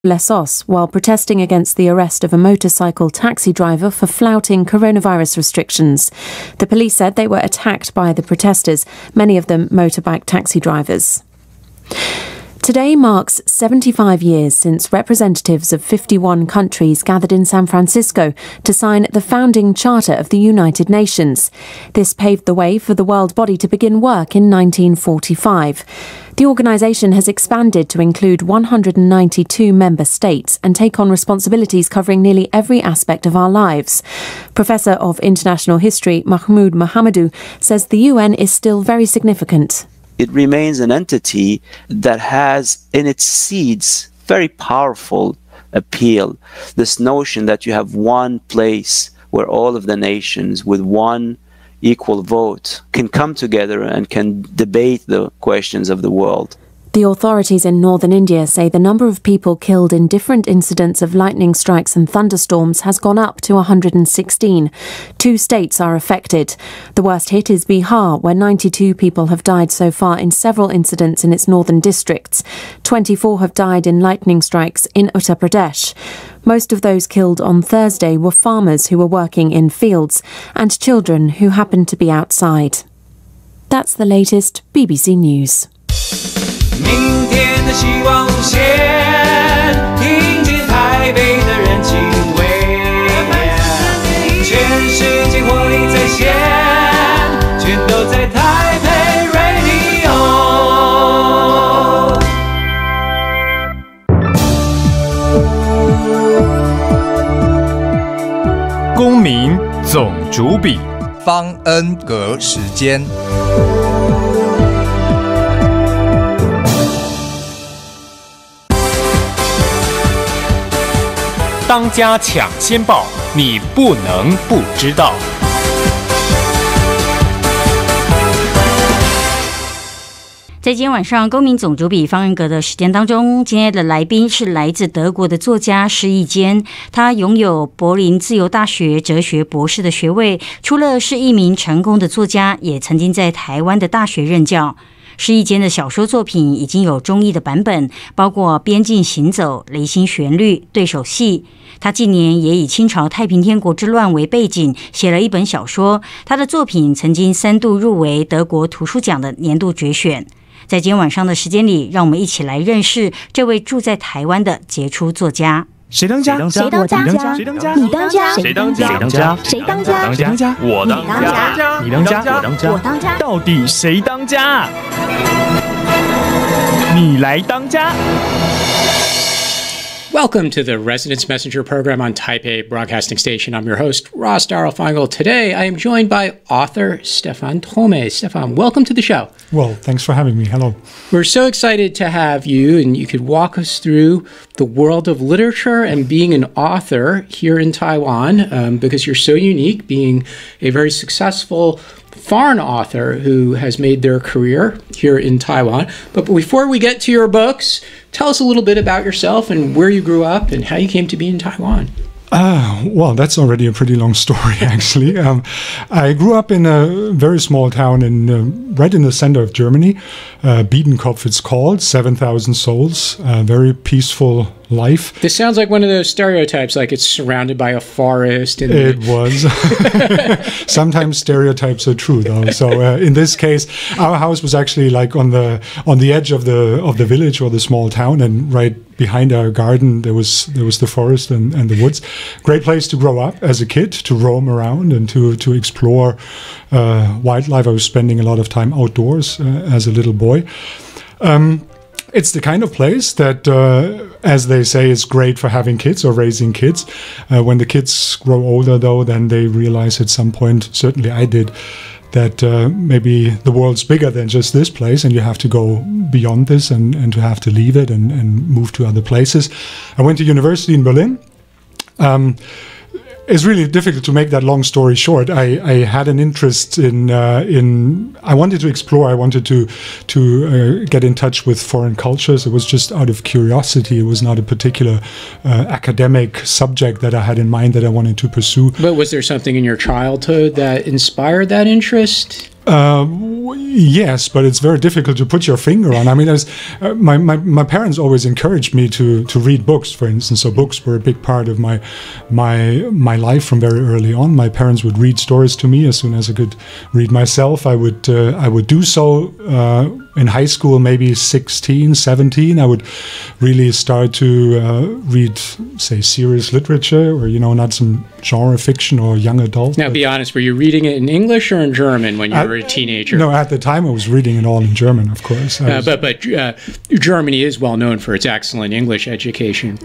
Lesos while protesting against the arrest of a motorcycle taxi driver for flouting coronavirus restrictions. The police said they were attacked by the protesters, many of them motorbike taxi drivers. Today marks 75 years since representatives of 51 countries gathered in San Francisco to sign the founding charter of the United Nations. This paved the way for the world body to begin work in 1945. The organisation has expanded to include 192 member states and take on responsibilities covering nearly every aspect of our lives. Professor of International History Mahmoud Mohammadou says the UN is still very significant. It remains an entity that has in its seeds very powerful appeal. This notion that you have one place where all of the nations with one equal vote can come together and can debate the questions of the world. The authorities in northern India say the number of people killed in different incidents of lightning strikes and thunderstorms has gone up to 116. 2 states are affected. The worst hit is Bihar, where 92 people have died so far in several incidents in its northern districts. 24 have died in lightning strikes in Uttar Pradesh. Most of those killed on Thursday were farmers who were working in fields and children who happened to be outside. That's the latest BBC News. 明天的希望无限，听见台北的人情味，全世界活力在线，全都在台北 Radio。公民总主笔，方恩格时间。当家抢先报，你不能不知道。在今天晚上公民总主笔方恩格的时间当中，今天的来宾是来自德国的作家施一坚，他拥有柏林自由大学哲学博士的学位，除了是一名成功的作家，也曾经在台湾的大学任教。施一坚的小说作品已经有中译的版本，包括《边境行走》、《雷星旋律》、《对手戏》。他近年也以清朝太平天国之乱为背景，写了一本小说。他的作品曾经3度入围德国图书奖的年度决选。在今天晚上的时间里，让我们一起来认识这位住在台湾的杰出作家。谁当家？谁当家？谁当家？你当家？谁当家？谁当家？谁当家？谁当家？我当家。你当家？我当家。我当家。到底谁当家？你来当家。Welcome to the Residence Messenger program on Taipei Broadcasting Station. I'm your host, Ross Darrell-Feingold. Today, I am joined by author Stephan Thome. Stephan, welcome to the show. Well, thanks for having me. Hello. We're so excited to have you, and you could walk us through the world of literature and being an author here in Taiwan, because you're so unique, being a very successful foreign author who has made their career here in Taiwan. But before we get to your books, tell us a little bit about yourself and where you grew up and how you came to be in Taiwan. Well, that's already a pretty long story, actually. I grew up in a very small town right in the center of Germany. Biedenkopf, it's called, 7,000 souls, very peaceful life. This sounds like one of those stereotypes, like it's surrounded by a forest. And it was. Sometimes stereotypes are true, though. So in this case, our house was actually like on the edge of the village or the small town, and right behind our garden there was the forest and the woods. Great place to grow up as a kid, to roam around and to explore wildlife. I was spending a lot of time outdoors as a little boy. It's the kind of place that, as they say, is great for having kids or raising kids. When the kids grow older, though, then they realize at some point, certainly I did, that maybe the world's bigger than just this place, and you have to go beyond this and to have to leave it and move to other places. I went to university in Berlin. It's really difficult to make that long story short. I had an interest in I wanted to explore. I wanted to get in touch with foreign cultures. It was just out of curiosity. It was not a particular academic subject that I had in mind that I wanted to pursue. But was there something in your childhood that inspired that interest? Yes, but it's very difficult to put your finger on. I mean, my parents always encouraged me to read books, for instance. So books were a big part of my life from very early on. My parents would read stories to me as soon as I could read myself. I would do so in high school, maybe 16, 17. I would really start to read, say, serious literature, or not some genre fiction or young adult. Now, be honest, were you reading it in English or in German when you were a teenager? No, at the time I was reading it all in German, of course. But Germany is well known for its excellent English education.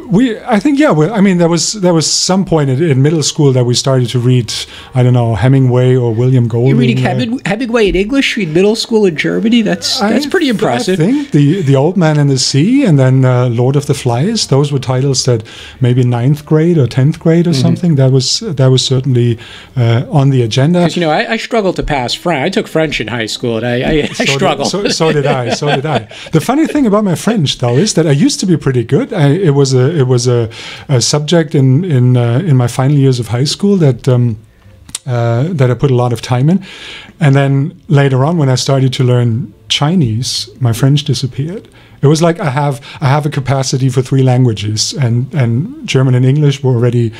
I think, there was some point in middle school that we started to read, I don't know, Hemingway or William Golding. You're reading Hemingway in English in middle school in Germany? That's pretty impressive. I think The Old Man and the Sea, and then Lord of the Flies. Those were titles that maybe 9th grade or 10th grade or something. That was certainly on the agenda. Because I struggled to pass French. I took French in high school, and I struggled. So did I. The funny thing about my French, though, is that I used to be pretty good. It was a subject in my final years of high school that I put a lot of time in, and then later on, when I started to learn Chinese, my French disappeared. It was like I have a capacity for 3 languages, and German and English were already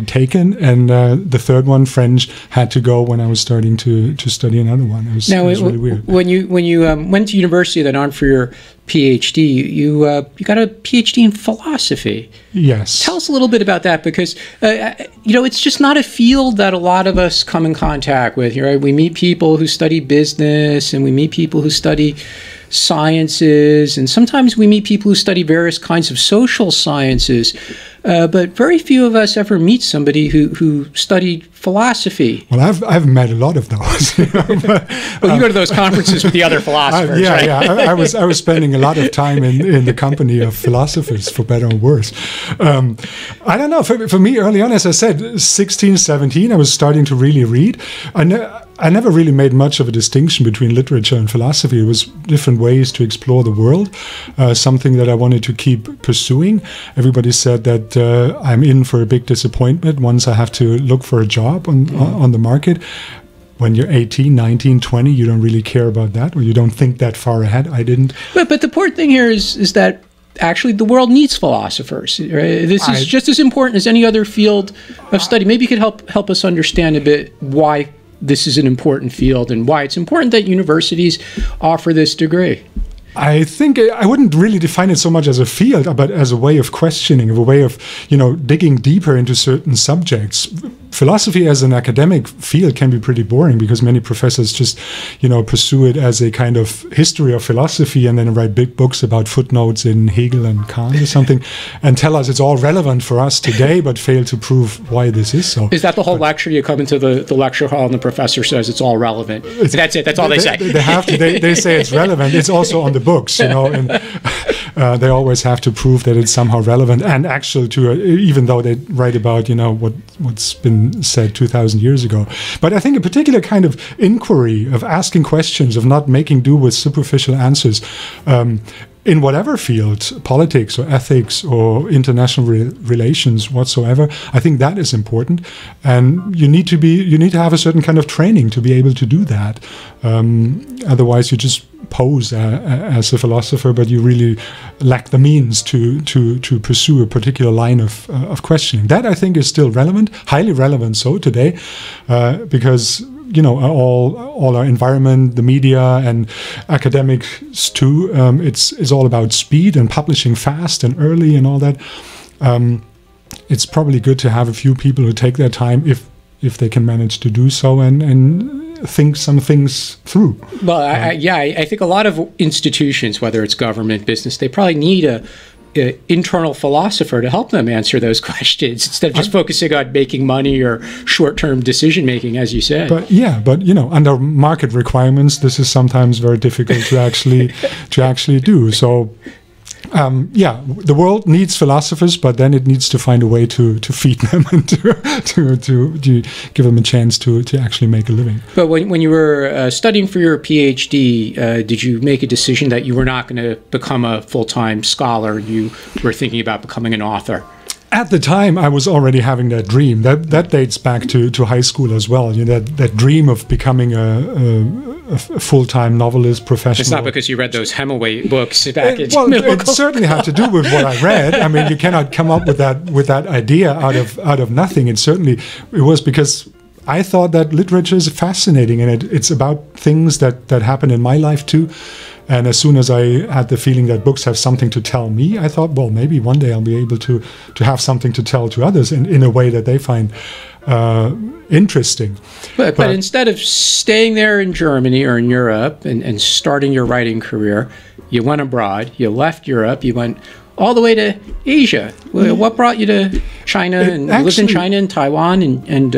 taken, and the third one, French, had to go when I was starting to study another one. It was really weird. When you went to university then on for your PhD, you got a PhD in philosophy. Yes. Tell us a little bit about that, because it's just not a field that a lot of us come in contact with. Right? We meet people who study business, and we meet people who study sciences, and sometimes we meet people who study various kinds of social sciences, but very few of us ever meet somebody who studied philosophy. Well, I've met a lot of those. Well, you go to those conferences with the other philosophers, right? Yeah. I was spending a lot of time in the company of philosophers, for better or worse. I don't know. For me, early on, as I said, 16, 17, I was starting to really read. I never really made much of a distinction between literature and philosophy. It was different ways to explore the world, something that I wanted to keep pursuing. Everybody said that I'm in for a big disappointment once I have to look for a job on the market. When you're 18, 19, 20, you don't really care about that, or you don't think that far ahead. I didn't. But the important thing here is that actually the world needs philosophers. Right? This is just as important as any other field of study. Maybe you could help us understand a bit why this is an important field and why it's important that universities offer this degree. I think I wouldn't really define it so much as a field, but as a way of questioning, a way of, digging deeper into certain subjects. Philosophy as an academic field can be pretty boring because many professors just, pursue it as a kind of history of philosophy and then write big books about footnotes in Hegel and Kant or something and tell us it's all relevant for us today, but fail to prove why this is so. Is that the whole lecture? You come into the lecture hall and the professor says it's all relevant. That's it. That's all they say. They have to. They say it's relevant. It's also on the books, and they always have to prove that it's somehow relevant and actual to, even though they write about, what's been said 2,000 years ago. But I think a particular kind of inquiry, of asking questions, of not making do with superficial answers, in whatever field, politics or ethics or international relations whatsoever, I think that is important. And you need to have a certain kind of training to be able to do that. Otherwise, you just pose as a philosopher, but you really lack the means to pursue a particular line of questioning. That, I think, is still relevant, highly relevant so today, because all our environment, the media, and academics too. It's all about speed and publishing fast and early and all that. It's probably good to have a few people who take their time, if they can manage to do so, and think some things through. Well, I think a lot of institutions, whether it's government, business, they probably need a internal philosopher to help them answer those questions instead of just focusing on making money or short-term decision-making, as you said. But under market requirements, this is sometimes very difficult to actually do. So, the world needs philosophers, but then it needs to find a way to feed them and to give them a chance to actually make a living. But when you were studying for your PhD, did you make a decision that you were not going to become a full-time scholar? You were thinking about becoming an author? At the time, I was already having that dream. That dates back to high school as well. That dream of becoming a full-time novelist, professional. It's not because you read those Hemingway books back in well, middle it school. certainly had to do with what I read. I mean, you cannot come up with that idea out of nothing. It was because I thought that literature is fascinating, and it's about things that happen in my life too. And as soon as I had the feeling that books have something to tell me, I thought, well, maybe one day I'll be able to have something to tell to others in a way that they find interesting. But instead of staying there in Germany or in Europe and starting your writing career, you went abroad, you left Europe, you went all the way to Asia. What brought you to China? And you lived in China and Taiwan and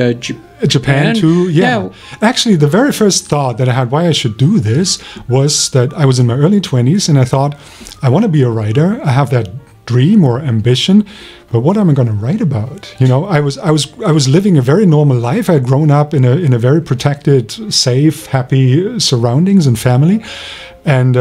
Japan too, yeah. Actually, the very first thought that I had why I should do this was that I was in my early 20s and I thought, I want to be a writer. I have that dream or ambition, but what am I going to write about? You know, I was living a very normal life. I had grown up in a very protected, safe, happy surroundings and family, and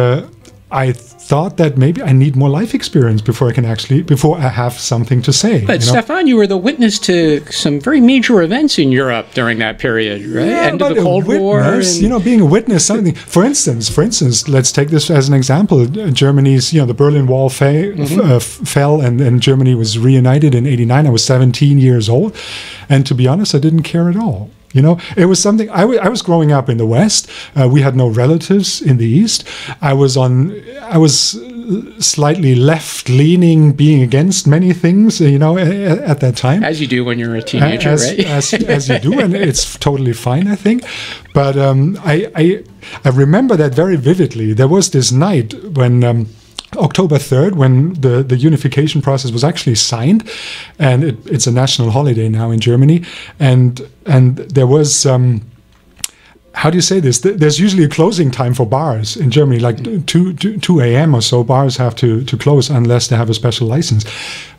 I thought that maybe I need more life experience before I have something to say. But Stephan, you were the witness to some very major events in Europe during that period, right? Yeah, End of the Cold War. And being a witness, something. For instance, let's take this as an example. Germany's, the Berlin Wall fell, and Germany was reunited in '89. I was 17 years old, and to be honest, I didn't care at all. It was something. I was growing up in the West. We had no relatives in the East. I was slightly left-leaning, being against many things. At that time, as you do when you're a teenager, right? as you do, and it's totally fine, I think. But I remember that very vividly. There was this night when. October 3rd, when the unification process was actually signed, and it's a national holiday now in Germany, and there was how do you say this? There's usually a closing time for bars in Germany, like 2 a.m. or so. Bars have to close unless they have a special license.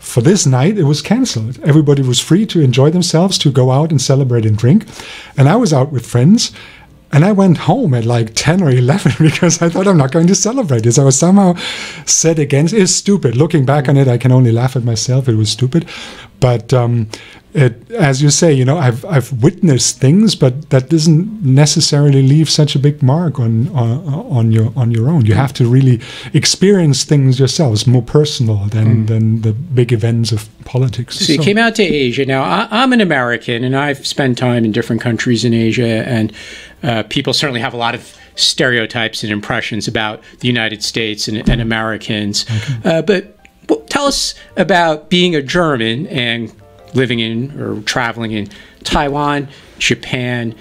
For this night, it was cancelled. Everybody was free to enjoy themselves, to go out and celebrate and drink, and I was out with friends. And I went home at like 10 or 11 because I thought I'm not going to celebrate this. I was somehow set against. It's stupid. Looking back on it, I can only laugh at myself. It was stupid. But as you say, I've witnessed things, but that doesn't necessarily leave such a big mark on your own. You have to really experience things yourselves, more personal than the big events of politics. So you came out to Asia. Now, I'm an American, and I've spent time in different countries in Asia, and people certainly have a lot of stereotypes and impressions about the United States and Americans. Okay. But tell us about being a German and living in or traveling in Taiwan, Japan,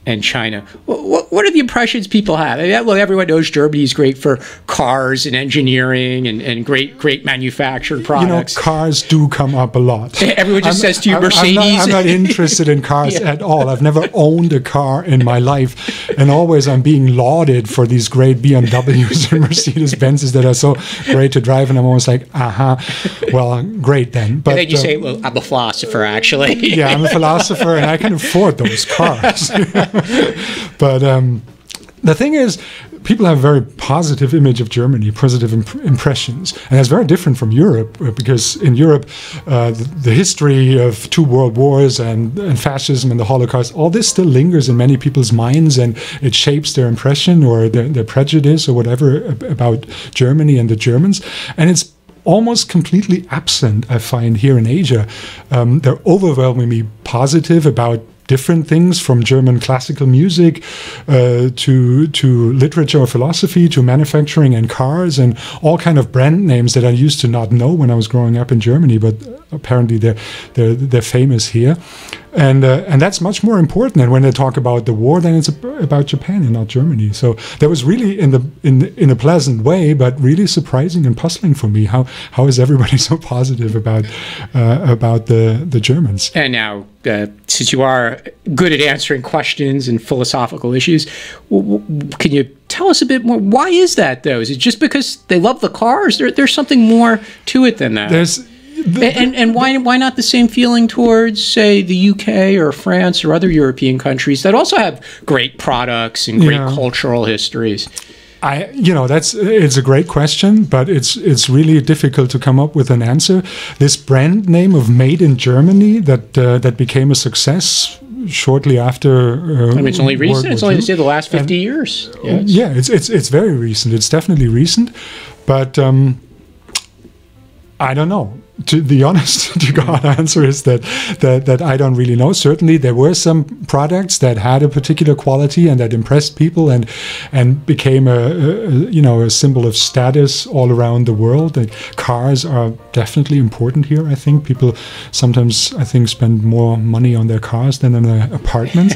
and China. What are the impressions people have? I mean, well, everyone knows Germany is great for cars and engineering and great manufactured products. Cars do come up a lot. Everyone just says to you, Mercedes. I'm not interested in cars at all. I've never owned a car in my life, and always I'm being lauded for these great BMWs and Mercedes-Benzes that are so great to drive, and I'm always like, well, great then. But and then you say, well, I'm a philosopher, actually. Yeah, I'm a philosopher, and I can afford those cars. But the thing is, people have a very positive image of Germany, positive impressions. And that's very different from Europe, because in Europe, the history of 2 world wars and fascism and the Holocaust, all this still lingers in many people's minds, and it shapes their impression or their prejudice or whatever about Germany and the Germans. And it's almost completely absent, I find, here in Asia. They're overwhelmingly positive about different things, from German classical music to literature or philosophy to manufacturing and cars and all kind of brand names that I used to not know when I was growing up in Germany, but apparently they're famous here. And that's much more important. And when they talk about the war, then it's about Japan and not Germany. So that was really in a pleasant way, but really surprising and puzzling for me. How is everybody so positive about the Germans? And now, since you are good at answering questions and philosophical issues, can you tell us a bit more? Why is that, though? Is it just because they love the cars? There's something more to it than that. And why not the same feeling towards, say, the UK or France or other European countries that also have great products and great cultural histories? It's a great question, but it's really difficult to come up with an answer. This brand name of "Made in Germany" that became a success shortly after. I mean, it's only recent. It's only say the last 50 and, years. Yeah, it's very recent. It's definitely recent, but I don't know. The honest to God answer is that I don't really know. Certainly, there were some products that had a particular quality and that impressed people and became a symbol of status all around the world. Like cars are definitely important here. I think people sometimes spend more money on their cars than on their apartments,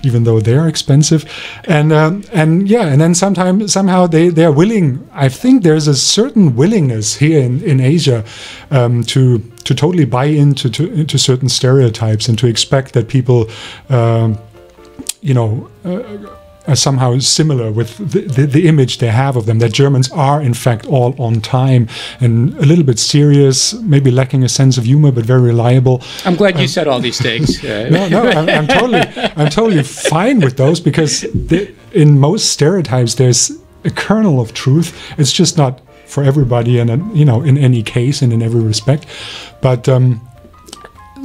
even though they are expensive. And then somehow they are willing. I think there's a certain willingness here in Asia. To totally buy into certain stereotypes and to expect that people, are somehow similar with the image they have of them, that Germans are in fact all on time and a little bit serious, maybe lacking a sense of humor, but very reliable. I'm glad you said all these things. I'm totally fine with those because in most stereotypes there's a kernel of truth. It's just not for everybody and in any case and in every respect, but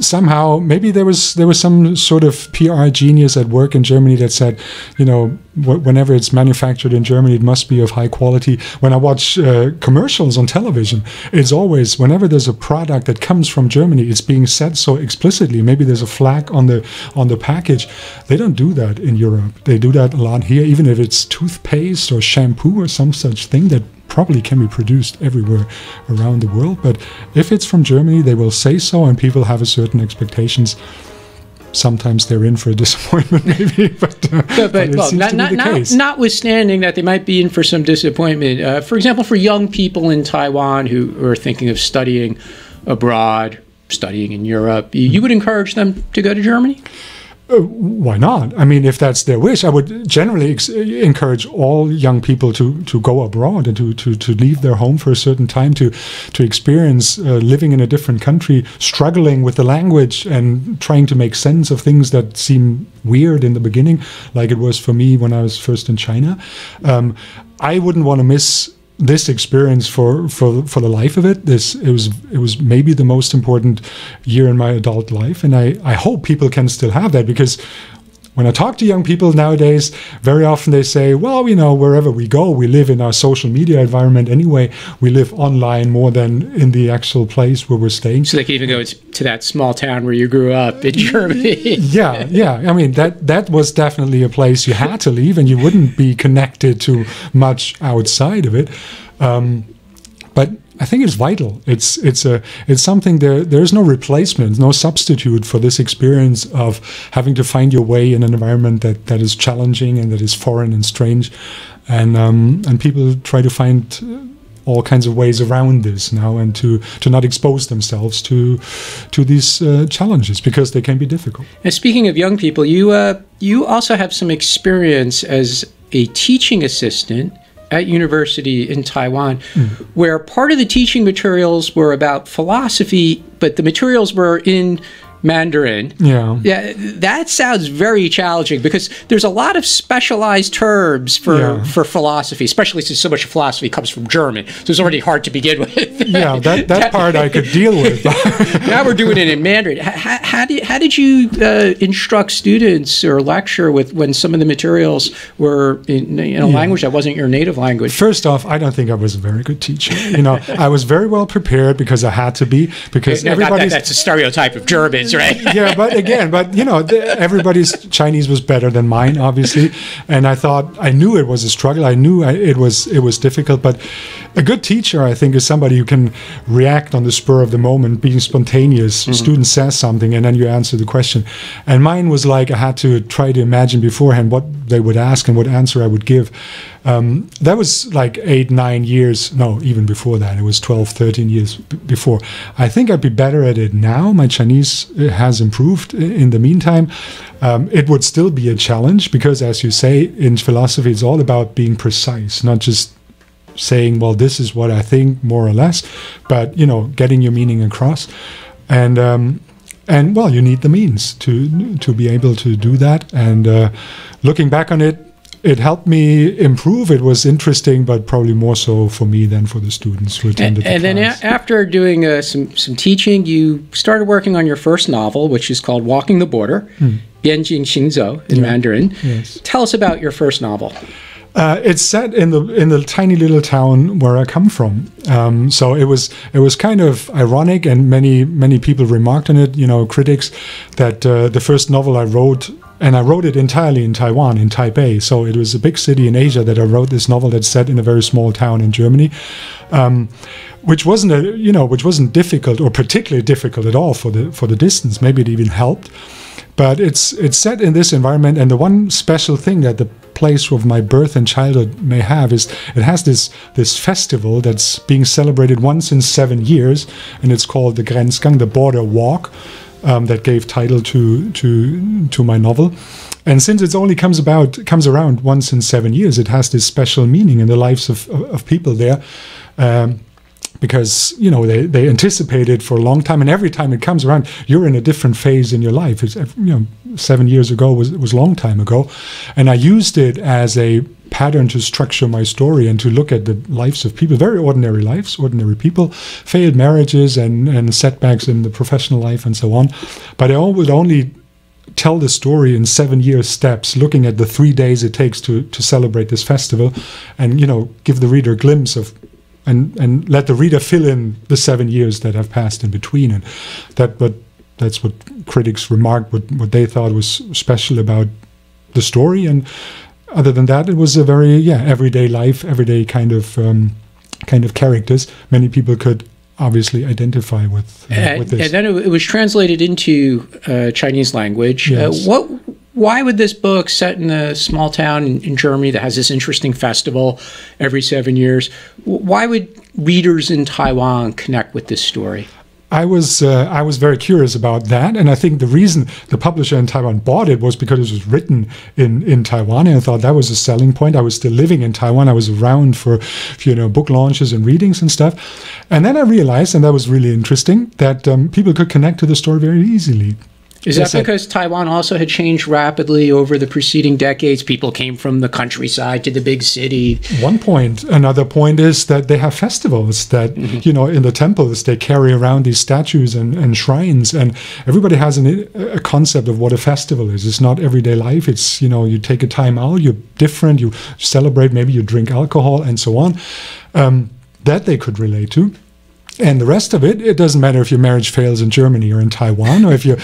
somehow maybe there was some sort of PR genius at work in Germany that said, whenever it's manufactured in Germany, it must be of high quality. When I watch commercials on television, it's always, whenever there's a product that comes from Germany, it's being said so explicitly. Maybe there's a flag on the package. They don't do that in Europe. They do that a lot here, even if it's toothpaste or shampoo or some such thing that probably can be produced everywhere around the world. But if it's from Germany, they will say so, and people have a certain expectations. Sometimes they're in for a disappointment, maybe, but notwithstanding that they might be in for some disappointment. For example, for young people in Taiwan who are thinking of studying abroad, studying in Europe, you would encourage them to go to Germany? Why not? I mean, if that's their wish, I would generally encourage all young people to go abroad and to leave their home for a certain time to experience living in a different country, struggling with the language and trying to make sense of things that seem weird in the beginning, like it was for me when I was first in China. I wouldn't want to miss this experience for the life of it. It was maybe the most important year in my adult life, and I hope people can still have that, because when I talk to young people nowadays, very often they say, well, wherever we go, we live in our social media environment anyway. We live online more than in the actual place where we're staying. So they can even go to that small town where you grew up in Germany. Yeah. I mean, that was definitely a place you had to leave, and you wouldn't be connected to much outside of it. But I think it's vital. It's something there's no replacement, no substitute for this experience of having to find your way in an environment that is challenging and that is foreign and strange, and people try to find all kinds of ways around this now, and to not expose themselves to these challenges, because they can be difficult. And speaking of young people, you also have some experience as a teaching assistant at university in Taiwan, where part of the teaching materials were about philosophy, but the materials were in Mandarin. Yeah, that sounds very challenging, because there's a lot of specialized terms for philosophy, especially since so much philosophy comes from German. So it's already hard to begin with. Yeah, that part I could deal with. Now we're doing it in Mandarin. How did you instruct students or lecture when some of the materials were in a language that wasn't your native language? First off, I don't think I was a very good teacher. I was very well prepared because I had to be, because that's a stereotype of Germans. Right? Yeah, but everybody's Chinese was better than mine, obviously, and I knew it was a struggle. I knew it was difficult, but a good teacher, I think, is somebody who can react on the spur of the moment, being spontaneous. Student says something, and then you answer the question. And mine was like, I had to try to imagine beforehand what they would ask and what answer I would give. That was like 8-9 years, no, even before that. It was 12-13 years before. I think I'd be better at it now. My Chinese has improved in the meantime. It would still be a challenge, because, as you say, in philosophy, it's all about being precise, not just saying, well, this is what I think, more or less, but, getting your meaning across. And well, you need the means to be able to do that. And looking back on it, it helped me improve. It was interesting, but probably more so for me than for the students who attended the class. And then after doing some teaching, you started working on your first novel, which is called Walking the Border. 边境行走 in Mandarin. Yes. Tell us about your first novel. It's set in the tiny little town where I come from. So it was kind of ironic, and many people remarked on it. Critics, that the first novel I wrote, and I wrote it entirely in Taiwan, in Taipei. So it was a big city in Asia that I wrote this novel that's set in a very small town in Germany, which wasn't difficult or particularly difficult at all for the distance. Maybe it even helped. But it's set in this environment, and the one special thing that the place of my birth and childhood may have is it has this festival that's being celebrated once in 7 years, and it's called the Grenzgang, the border walk, that gave title to my novel. And since it only comes around once in 7 years, it has this special meaning in the lives of people there. Because they anticipate it for a long time, and every time it comes around, you're in a different phase in your life. It's 7 years ago was a long time ago, and I used it as a pattern to structure my story and to look at the lives of people, very ordinary lives, ordinary people, failed marriages and setbacks in the professional life and so on. But I would only tell the story in 7-year steps, looking at the 3 days it takes to celebrate this festival, and give the reader a glimpse of. And let the reader fill in the 7 years that have passed in between, and that's what critics remarked, what they thought was special about the story. And other than that, it was a very everyday life, everyday kind of characters. Many people could obviously identify with this. And then it was translated into Chinese language. Yes. Why would this book, set in a small town in Germany that has this interesting festival every 7 years, why would readers in Taiwan connect with this story? I was very curious about that, and I think the reason the publisher in Taiwan bought it was because it was written in Taiwan, and I thought that was a selling point. I was still living in Taiwan. I was around for book launches and readings and stuff, and then I realized, and that was really interesting, that people could connect to the story very easily. Is that because Taiwan also had changed rapidly over the preceding decades? People came from the countryside to the big city. One point. Another point is that they have festivals that, in the temples, they carry around these statues and shrines, and everybody has a concept of what a festival is. It's not everyday life. It's, you take a time out, you're different, you celebrate, maybe you drink alcohol and so on, that they could relate to. And the rest of it doesn't matter if your marriage fails in Germany or in Taiwan, or if you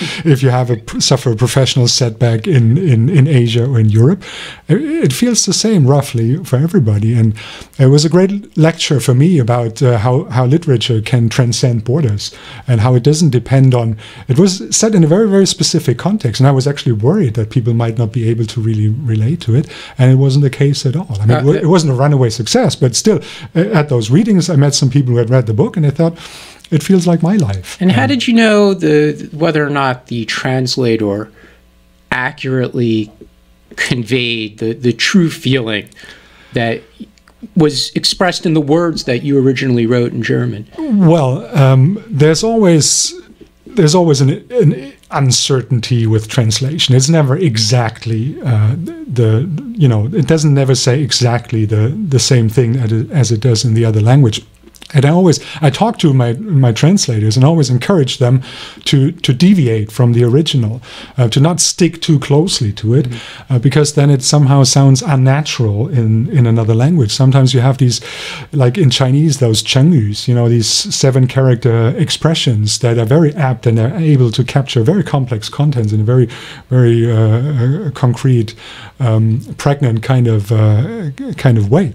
suffer a professional setback in Asia or in Europe. It feels the same roughly for everybody. And it was a great lecture for me about how literature can transcend borders, and how it doesn't depend on. It was set in a very, very specific context, and I was actually worried that people might not be able to really relate to it, and it wasn't the case at all. I mean, it wasn't a runaway success, but still, at those readings, I met some people who had read the book, and they thought, it feels like my life. And how did you know whether or not the translator accurately conveyed the true feeling that was expressed in the words that you originally wrote in German? Well, there's always an uncertainty with translation. It's never exactly it doesn't never say exactly the same thing as it does in the other language. And I talk to my translators and always encourage them to deviate from the original, to not stick too closely to it, because then it somehow sounds unnatural in another language. Sometimes you have these, like in Chinese, those chengyus, these 7-character expressions that are very apt and are able to capture very complex contents in a very, very concrete, pregnant kind of way.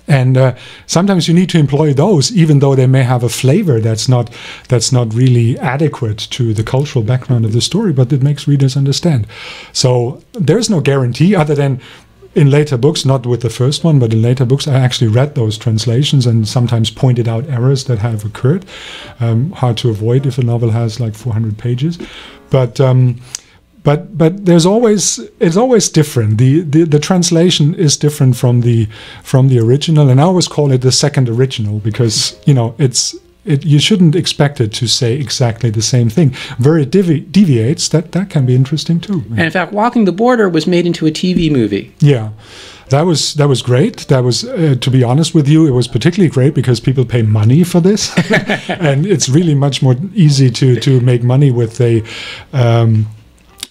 And sometimes you need to employ those, even though they may have a flavor that's not really adequate to the cultural background of the story, but it makes readers understand. So there's no guarantee, other than in later books, not with the first one, but in later books, I actually read those translations and sometimes pointed out errors that have occurred. Hard to avoid if a novel has like 400 pages, but it's always different. The translation is different from the original, and I always call it the second original, because you shouldn't expect it to say exactly the same thing. Where it deviates, that can be interesting too. And in fact, Walking the Border was made into a TV movie. Yeah. That was great. That was, to be honest with you, it was particularly great because people pay money for this, and it's really much more easy to make money with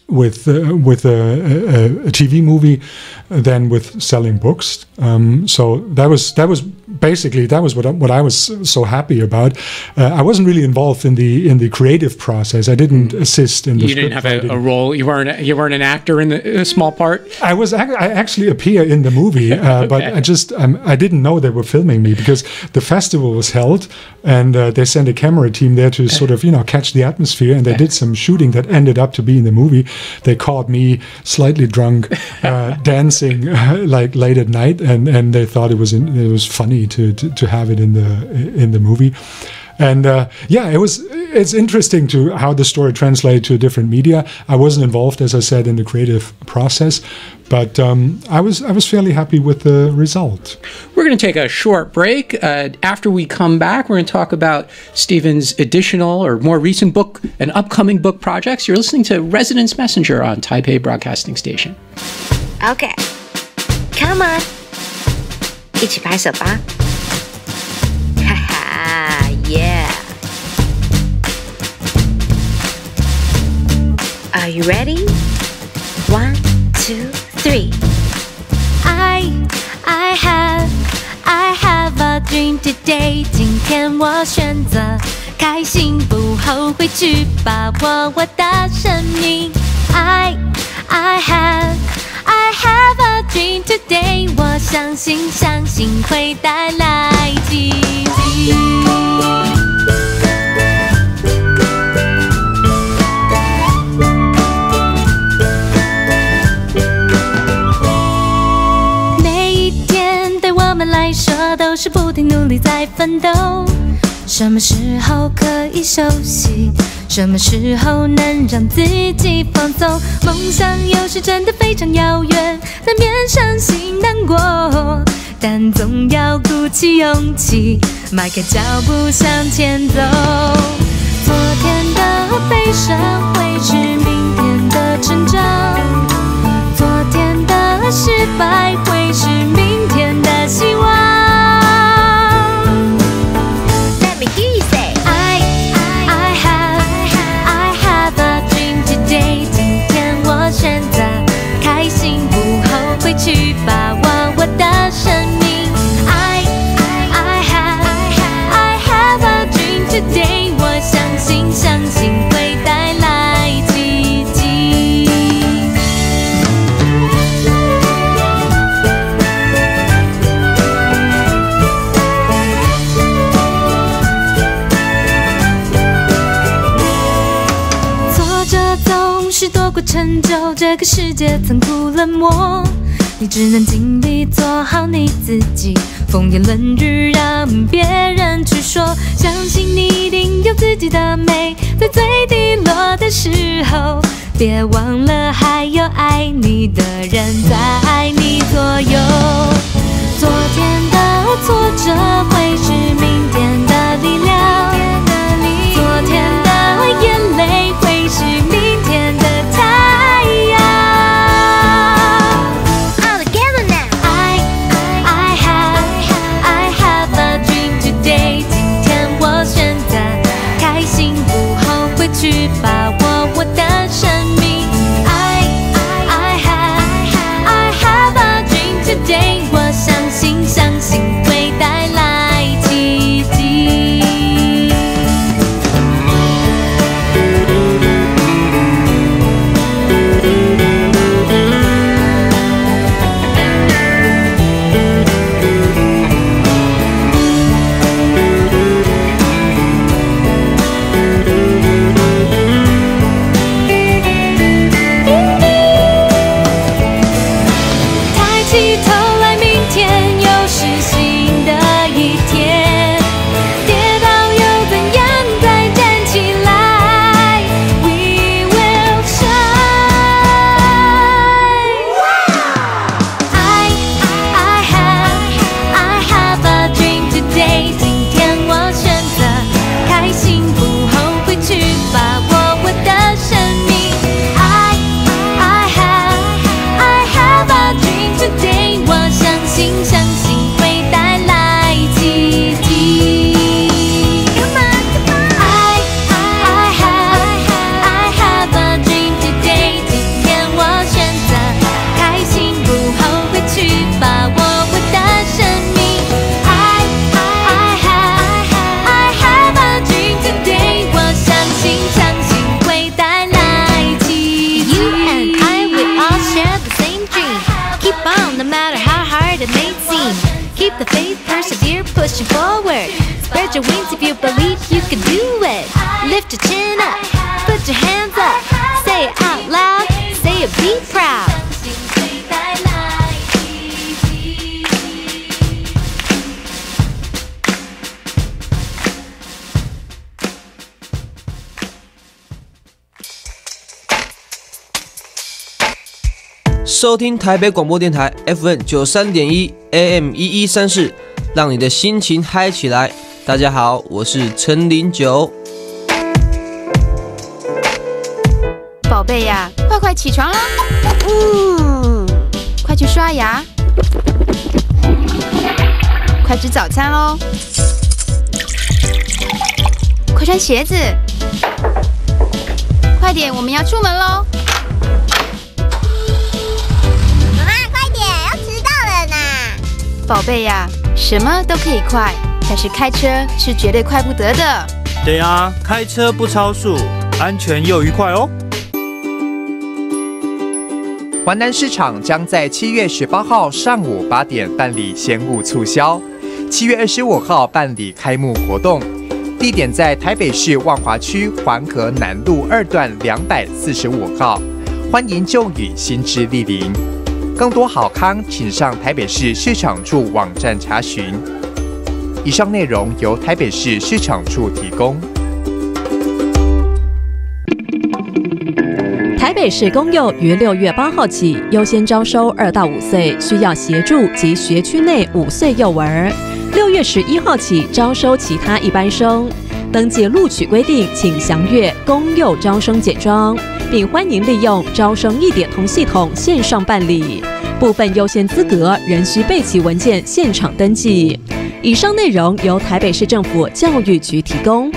with a TV movie than with selling books. So that was basically what I was so happy about. I wasn't really involved in the creative process. I didn't assist in the. You didn't have a role. You weren't an actor in a small part. I actually appear in the movie, but I didn't know they were filming me because the festival was held and they sent a camera team there to sort of catch the atmosphere, and they did some shooting that ended up to be in the movie. They caught me slightly drunk dancing like late at night, and they thought it was funny to have it in the movie. And it's interesting to how the story translated to different media. I wasn't involved, as I said, in the creative process, but I was fairly happy with the result. We're going to take a short break. After we come back, we're going to talk about Stephan's additional or more recent book and upcoming book projects. You're listening to Residence Messenger on Taipei Broadcasting Station. Okay, come on, 一起拍手吧。哈哈 Yeah. Are you ready? 1, 2, 3. I have a dream today. 今天我选择开心不后悔，去把握我的生命。I have a dream today. 我相信会带来奇迹。每一天对我们来说都是不停努力在奋斗。什么时候可以休息？什么时候能让自己放松？梦想有时真的非常遥远，难免伤心难过，但总要鼓起勇气，迈开脚步向前走。昨天的悲伤会是明天的成长，昨天的失败会是明天的希望。选择开心不后悔，去把握我的生命。I have a dream today. 我相信会带来奇迹。挫折总是多过成就，这个世界残酷冷漠，你只能尽力做好你自己，风言论语让别人去说，相信你一定有自己的美，在最低落的时候，别忘了还有爱你的人在你左右。昨天的挫折会是明天的力量，昨天的眼泪会是明天的太阳。All together now. I have a dream today. 今天我选择开心不后悔，去把握我的生命。I have a dream today. 我相信会带来奇迹。push it forward. Spread your wings if you believe you can do it. Lift your chin up, put your hands up. Say it out loud, say it be proud. 收听台北广播电台 FM 93.1 AM 1134，让你的心情嗨起来。大家好，我是陈09。宝贝呀，快起床啦！快去刷牙，快吃早餐喽！快穿鞋子，快点，我们要出门喽！宝贝呀，什么都可以快，但是开车是绝对快不得的。对啊，开车不超速，安全又愉快哦。华南市场将在7月18号上午8点办理鲜物促销，7月25号办理开幕活动，地点在台北市万华区环河南路2段245号，欢迎旧雨新知莅临。更多好康，请上台北市市场处网站查询。以上内容由台北市市场处提供。台北市公幼于6月8号起优先招收2到5岁需要协助及学区内5岁幼儿，6月11号起招收其他一般生。登记录取规定，请详阅公幼招生简章，并欢迎利用招生一点通系统线上办理。部分优先资格仍需备齐文件现场登记。以上内容由台北市政府教育局提供。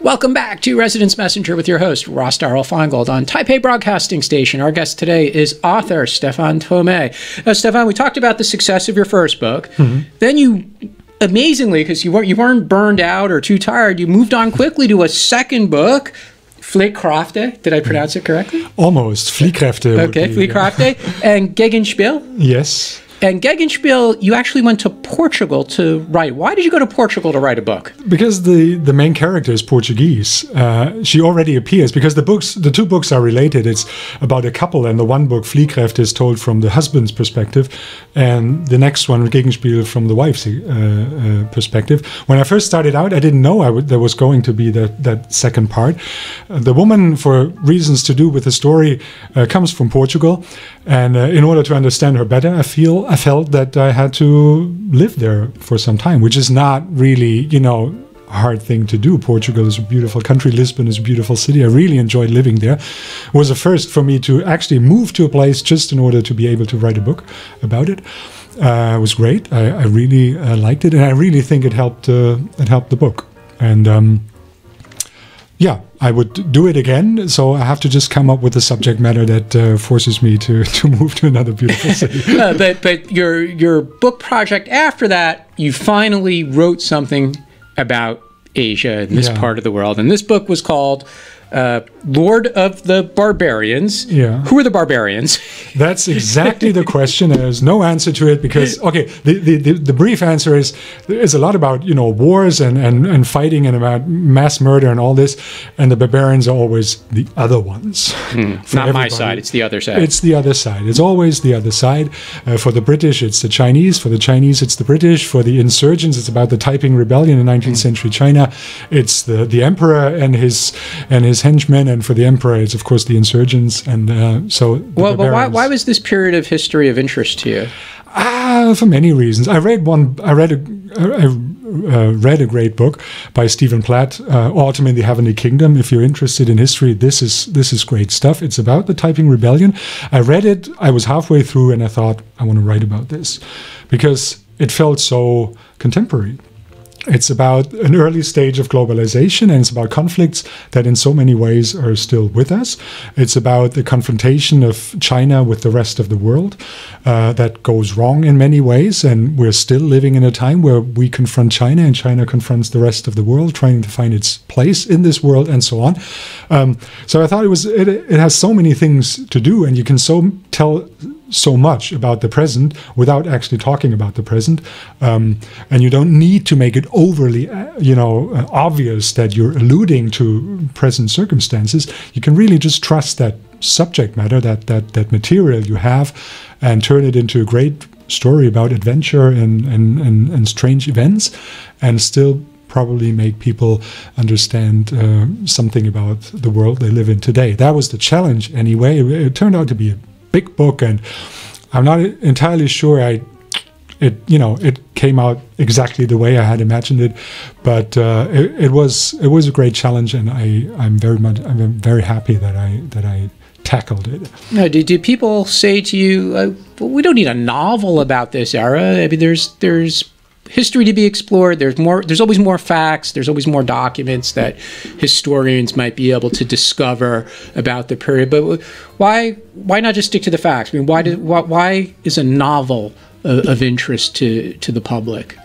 Welcome back to Residence Messenger with your host, Ross Darrell Feingold on Taipei Broadcasting Station. Our guest today is author Stephan Thome. Stephan, we talked about the success of your first book. Then you, amazingly, because you weren't burned out or too tired, you moved on quickly to a second book, Fliehkräfte. Did I pronounce it correctly? Almost. Fliehkräfte. Okay, Fliehkräfte. And Gegenspiel? Yes. And Gegenspiel, you actually went to Portugal to write. Why did you go to Portugal to write a book? Because the main character is Portuguese. She already appears because the two books are related. It's about a couple, and the one book, Fliehkräfte, is told from the husband's perspective, and the next one, Gegenspiel, from the wife's perspective. When I first started out, I didn't know there was going to be that second part. The woman, for reasons to do with the story, comes from Portugal, and in order to understand her better, I felt that I had to live there for some time, which is not really, a hard thing to do. Portugal is a beautiful country. Lisbon is a beautiful city. I really enjoyed living there. It was a first for me to actually move to a place just in order to be able to write a book about it. It was great. I really liked it, and I really think it helped the book. And yeah, I would do it again. So I have to just come up with a subject matter that forces me to move to another beautiful city. But your book project after that, you finally wrote something about Asia and this part of the world. And this book was called Lord of the Barbarians. Yeah. Who are the barbarians? That's exactly the question. There's no answer to it because, okay, the brief answer is there's a lot about, wars and fighting and about mass murder and all this. And the barbarians are always the other ones. Not my side. It's the other side. It's the other side. It's always the other side. For the British, it's the Chinese. For the Chinese, it's the British. For the insurgents, it's about the Taiping Rebellion in 19th century China. It's the emperor and his henchmen, and for the emperor, it's of course the insurgents, and so. But why was this period of history of interest to you? For many reasons. I read read a great book by Stephen Platt, Autumn in the Heavenly Kingdom. If you're interested in history, this is great stuff. It's about the Taiping Rebellion. I read it, I was halfway through, and I thought, I want to write about this because it felt so contemporary. It's about an early stage of globalization, and it's about conflicts that in so many ways are still with us. It's about the confrontation of China with the rest of the world that goes wrong in many ways, and we're still living in a time where we confront China and China confronts the rest of the world, trying to find its place in this world and so on. So I thought it has so many things to do, and you can tell so much about the present without actually talking about the present, and you don't need to make it overly obvious that you're alluding to present circumstances. You can really just trust that subject matter, that material you have, and turn it into a great story about adventure and strange events, and still probably make people understand something about the world they live in today. That was the challenge anyway. It turned out to be a big book, and I'm not entirely sure it came out exactly the way I had imagined it, but it was a great challenge, and I'm very happy that I tackled it. Now, do people say to you, we don't need a novel about this era? I mean, there's history to be explored. There's always more facts. There's always more documents that historians might be able to discover about the period. But why not just stick to the facts? I mean, why is a novel of interest to the public?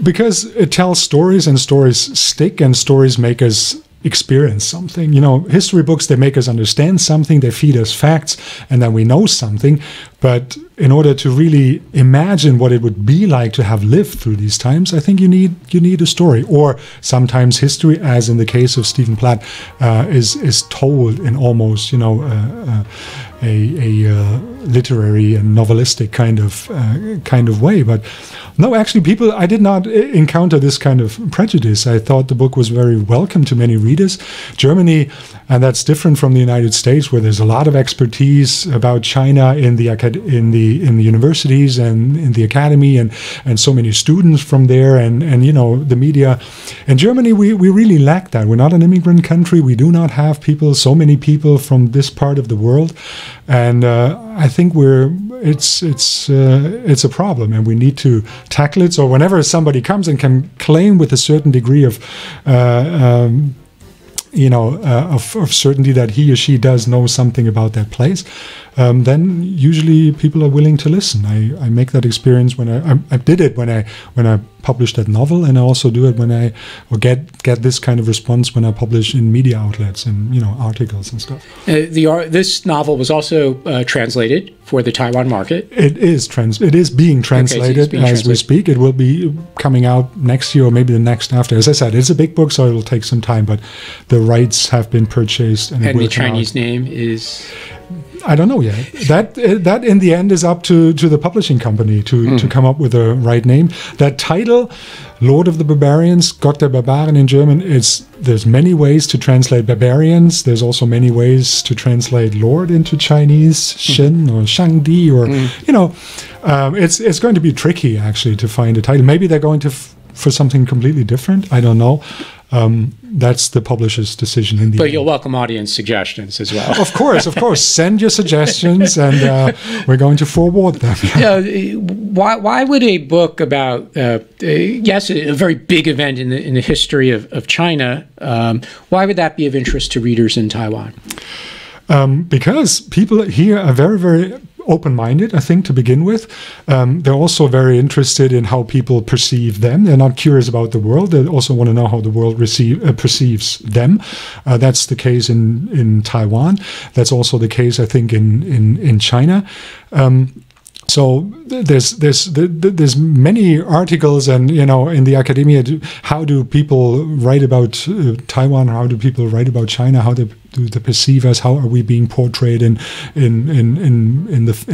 Because it tells stories, and stories stick, and stories make us experience something. History books, they make us understand something, they feed us facts, and then we know something. But in order to really imagine what it would be like to have lived through these times, I think you need a story. Or sometimes history, as in the case of Stephen Platt, is told in almost a literary and novelistic kind of way. But no, actually, I did not encounter this kind of prejudice. I thought the book was very welcome to many readers. Germany, and that's different from the United States, where there's a lot of expertise about China in the universities and in the academy, and so many students from there, and the media. In Germany, we really lack that. We're not an immigrant country. We do not have so many people from this part of the world, and I think it's a problem, and we need to tackle it. So whenever somebody comes and can claim with a certain degree of certainty that he or she does know something about that place, then usually people are willing to listen. I make that experience when I did it when I published that novel, and I also do it when I get this kind of response when I publish in media outlets and articles and stuff. This novel was also translated for the Taiwan market. It is being translated as we speak. It will be coming out next year or maybe the next after. As I said, it's a big book, so it will take some time, but the rights have been purchased. And the Chinese name is? I don't know yet. That in the end is up to the publishing company to come up with a right name. That title, Lord of the Barbarians, Gott der Barbaren in German, there's many ways to translate barbarians. There's also many ways to translate Lord into Chinese, Shen or Shangdi, or it's going to be tricky actually to find a title. Maybe they're going for something completely different. I don't know. That's the publisher's decision in the end. You'll welcome audience suggestions as well. Of course. Send your suggestions, and we're going to forward them. Why would a book about a very big event in the history of China, why would that be of interest to readers in Taiwan? Because people here are very, very open-minded, I think, to begin with. They're also very interested in how people perceive them. They're not curious about the world. They also want to know how the world perceives them. That's the case in Taiwan. That's also the case, I think, in China. So there's many articles, and in the academia, how do people write about Taiwan? How do people write about China? How do they perceive us? How are we being portrayed in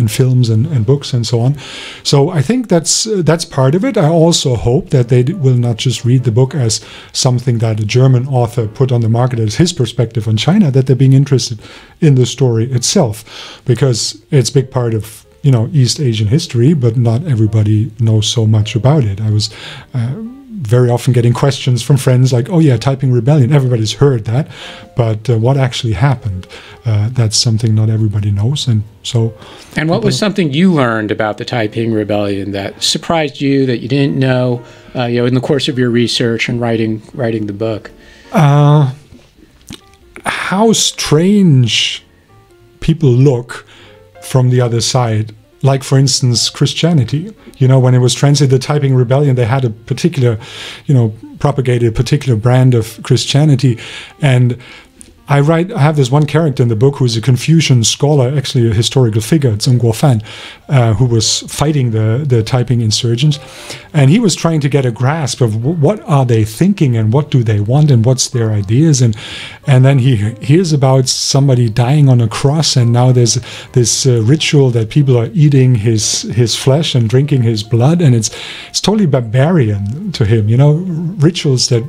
films and books and so on? So I think that's part of it. I also hope that they will not just read the book as something that a German author put on the market as his perspective on China. That they're being interested in the story itself, because it's a big part of East Asian history, but not everybody knows so much about it. I was very often getting questions from friends like, oh yeah, Taiping Rebellion, everybody's heard that, but what actually happened? That's something not everybody knows. And what was something you learned about the Taiping Rebellion that surprised you, that you didn't know, in the course of your research and writing the book? How strange people look from the other side. Like, for instance, Christianity. When it was translated, the Taiping Rebellion, they had a particular, propagated a particular brand of Christianity. And I have this one character in the book who's a Confucian scholar, actually a historical figure, Zheng Guofan, who was fighting the Taiping insurgents. And he was trying to get a grasp of what are they thinking and what do they want and what's their ideas. And then he hears about somebody dying on a cross, and now there's this ritual that people are eating his flesh and drinking his blood. And it's totally barbarian to him, rituals that...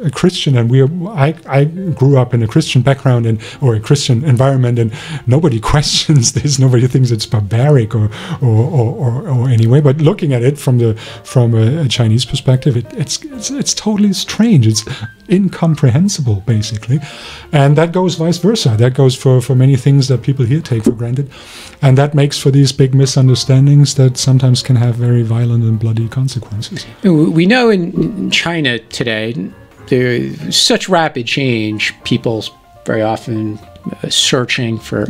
a Christian, and I grew up in a Christian background or a Christian environment, and nobody questions this. Nobody thinks it's barbaric or anyway. But looking at it from a Chinese perspective, it's totally strange. It's incomprehensible, basically, and that goes vice versa. That goes for many things that people here take for granted, and that makes for these big misunderstandings that sometimes can have very violent and bloody consequences. We know in China today, there's such rapid change. People very often searching for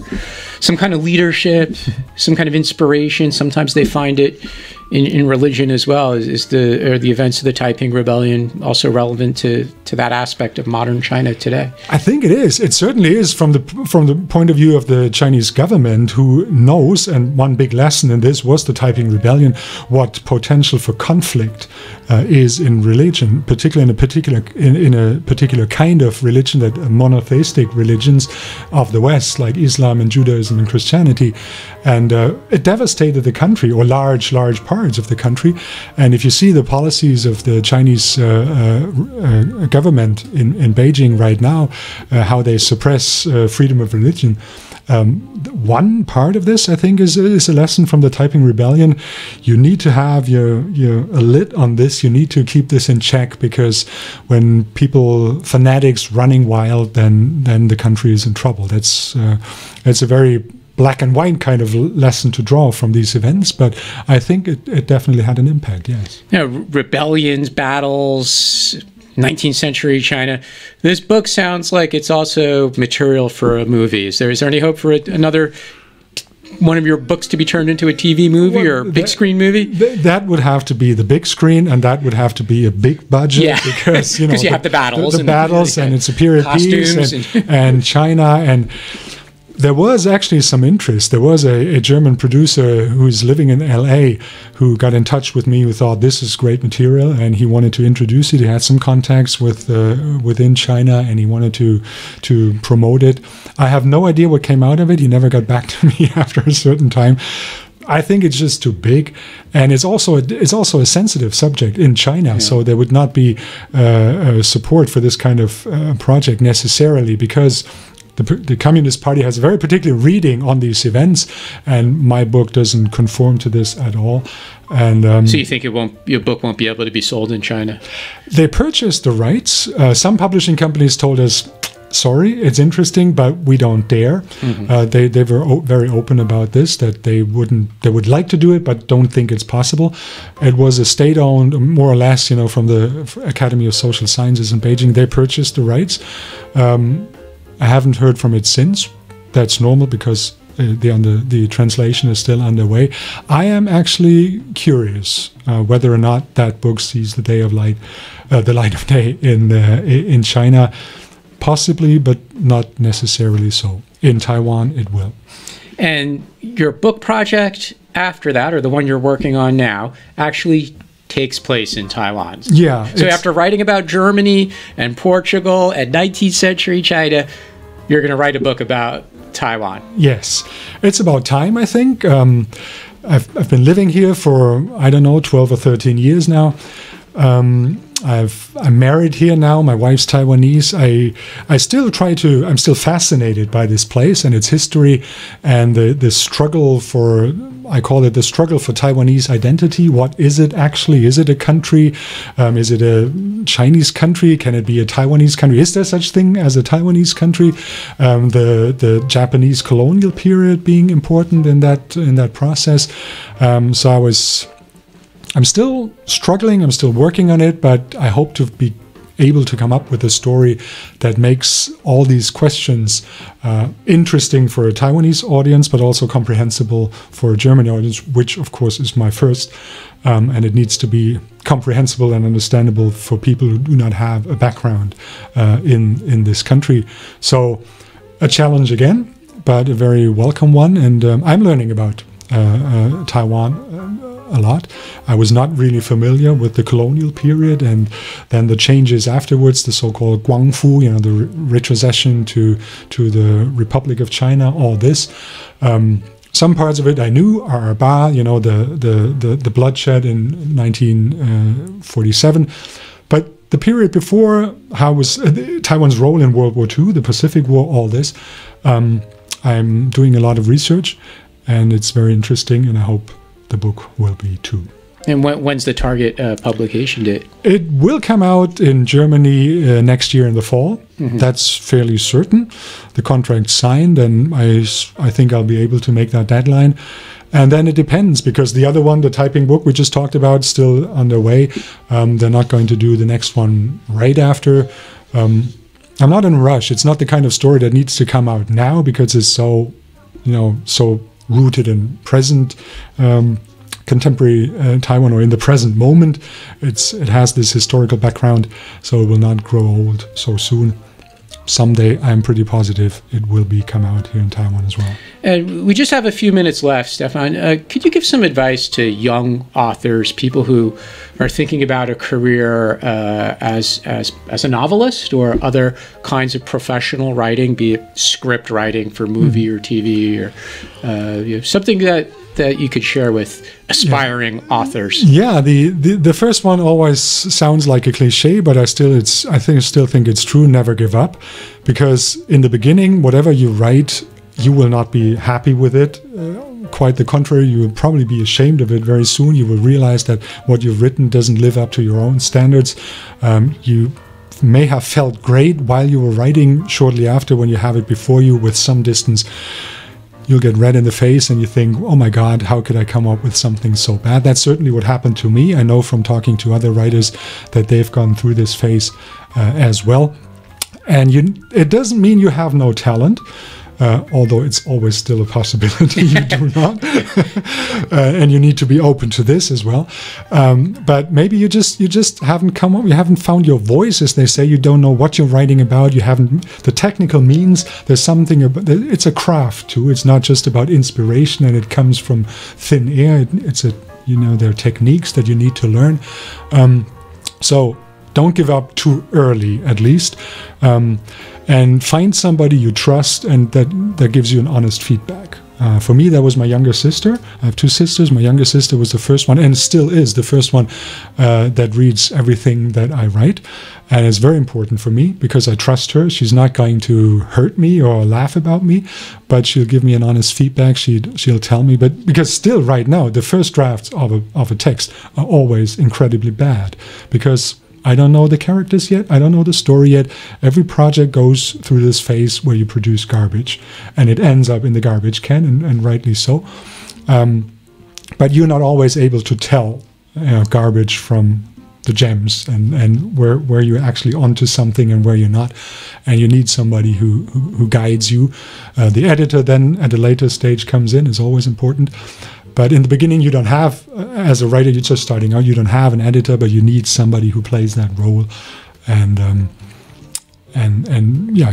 some kind of leadership, some kind of inspiration. Sometimes they find it in religion as well. Is the events of the Taiping Rebellion also relevant to that aspect of modern China today? I think it is. It certainly is from the point of view of the Chinese government, who knows, and one big lesson in this was the Taiping Rebellion, what potential for conflict is in religion, particularly in a particular kind of religion, that monotheistic religions of the West, like Islam and Judaism and Christianity. And it devastated the country, or large parts of the country. And if you see the policies of the Chinese government in Beijing right now, how they suppress freedom of religion, one part of this, I think, is a lesson from the Taiping Rebellion. You need to have a lid on this. You need to keep this in check, because when fanatics running wild, then the country is in trouble. That's a very black and white kind of lesson to draw from these events, but I think it definitely had an impact, yes. Rebellions, battles, 19th century China. This book sounds like it's also material for a movie. Is there any hope for another one of your books to be turned into a TV movie or a big screen movie? That would have to be the big screen, and that would have to be a big budget, because you have the battles, and it's a period piece, and China, and there was actually some interest. There was a German producer who's living in LA who got in touch with me, who thought this is great material, and he wanted to introduce it. He had some contacts within China, and he wanted to promote it. I have no idea what came out of it. He never got back to me after a certain time. I think it's just too big, and it's also a sensitive subject in China. So there would not be support for this kind of project necessarily, because the Communist Party has a very particular reading on these events, and my book doesn't conform to this at all. And so you think your book won't be able to be sold in China? They purchased the rights. Some publishing companies told us, sorry, it's interesting, but we don't dare. They were very open about this, that they would like to do it, but don't think it's possible. It was a state-owned, more or less, from the Academy of Social Sciences in Beijing. They purchased the rights. I haven't heard from it since. That's normal, because the translation is still underway. I am actually curious whether or not that book sees the light of day in China. Possibly, but not necessarily so. In Taiwan, it will. And your book project after that, or the one you're working on now, actually takes place in Taiwan. Yeah. So after writing about Germany and Portugal and 19th century China, you're going to write a book about Taiwan. Yes. It's about time, I think. I've been living here for, 12 or 13 years now. I'm married here now. My wife's Taiwanese. I'm still fascinated by this place and its history and the struggle for, I call it the struggle for Taiwanese identity. What is it actually? Is it a country? Is it a Chinese country? Can it be a Taiwanese country? Is there such thing as a Taiwanese country? The Japanese colonial period being important in that process. So I'm still struggling, I'm still working on it, but I hope to be able to come up with a story that makes all these questions interesting for a Taiwanese audience, but also comprehensible for a German audience, which of course is my first, and it needs to be comprehensible and understandable for people who do not have a background in this country. So a challenge again, but a very welcome one, and I'm learning about Taiwan a lot. I was not really familiar with the colonial period and then the changes afterwards, the so-called Guangfu, the retrocession to the Republic of China, all this. Some parts of it I knew, Ba, the bloodshed in 1947. But the period before, how was Taiwan's role in World War II, the Pacific War, all this, I'm doing a lot of research and it's very interesting, and I hope the book will be too. And when's the target publication date? It will come out in Germany next year in the fall. Mm-hmm. That's fairly certain. The contract's signed, and I think I'll be able to make that deadline. And then it depends, because the other one, the Taiping book we just talked about, still underway. They're not going to do the next one right after. I'm not in a rush. It's not the kind of story that needs to come out now, because it's so rooted in present contemporary Taiwan, or in the present moment. It has this historical background, so it will not grow old so soon. Someday, I'm pretty positive it will come out here in Taiwan as well. And we just have a few minutes left, Stephan. Could you give some advice to young authors, people who are thinking about a career as a novelist or other kinds of professional writing, be it script writing for movie or TV, or something that you could share with aspiring authors? Yeah, the first one always sounds like a cliche, but I still think it's true. Never give up, because in the beginning, whatever you write, you will not be happy with it. Quite the contrary, you will probably be ashamed of it very soon. You will realize that what you've written doesn't live up to your own standards. You may have felt great while you were writing. Shortly after, when you have it before you with some distance, you'll get red in the face and you think, oh my God, how could I come up with something so bad? That's certainly what happened to me. I know from talking to other writers that they've gone through this phase as well. And it doesn't mean you have no talent. Although it's always still a possibility you do not, and you need to be open to this as well. But maybe you just haven't come up, you haven't found your voice, as they say. You don't know what you're writing about. You haven't the technical means. There's something about it's a craft too. It's not just about inspiration and it comes from thin air. There are techniques that you need to learn. So don't give up too early, at least. And find somebody you trust and that gives you an honest feedback. For me, that was my younger sister. I have two sisters. My younger sister was the first one, and still is the first one that reads everything that I write. And it's very important for me because I trust her. She's not going to hurt me or laugh about me, but she'll give me an honest feedback. She'll tell me. But because still right now, the first drafts of a text are always incredibly bad because I don't know the characters yet. I don't know the story yet. Every project goes through this phase where you produce garbage, and it ends up in the garbage can, and rightly so. But you're not always able to tell garbage from the gems, and where you're actually onto something and where you're not. And you need somebody who guides you. The editor then at a later stage comes in, is always important. But in the beginning, you don't have, as a writer, you're just starting out, you don't have an editor, but you need somebody who plays that role and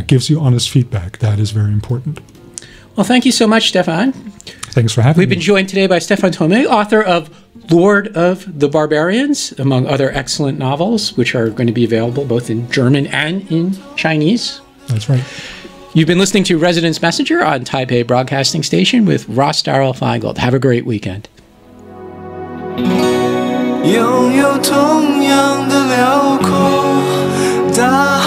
gives you honest feedback. That is very important. Well, thank you so much, Stephan. Thanks for having me. We've been joined today by Stephan Thome, author of Lord of the Barbarians, among other excellent novels, which are going to be available both in German and in Chinese. That's right. You've been listening to Residence Messenger on Taipei Broadcasting Station with Ross Darrell Feingold. Have a great weekend. 拥有同样的辽阔。大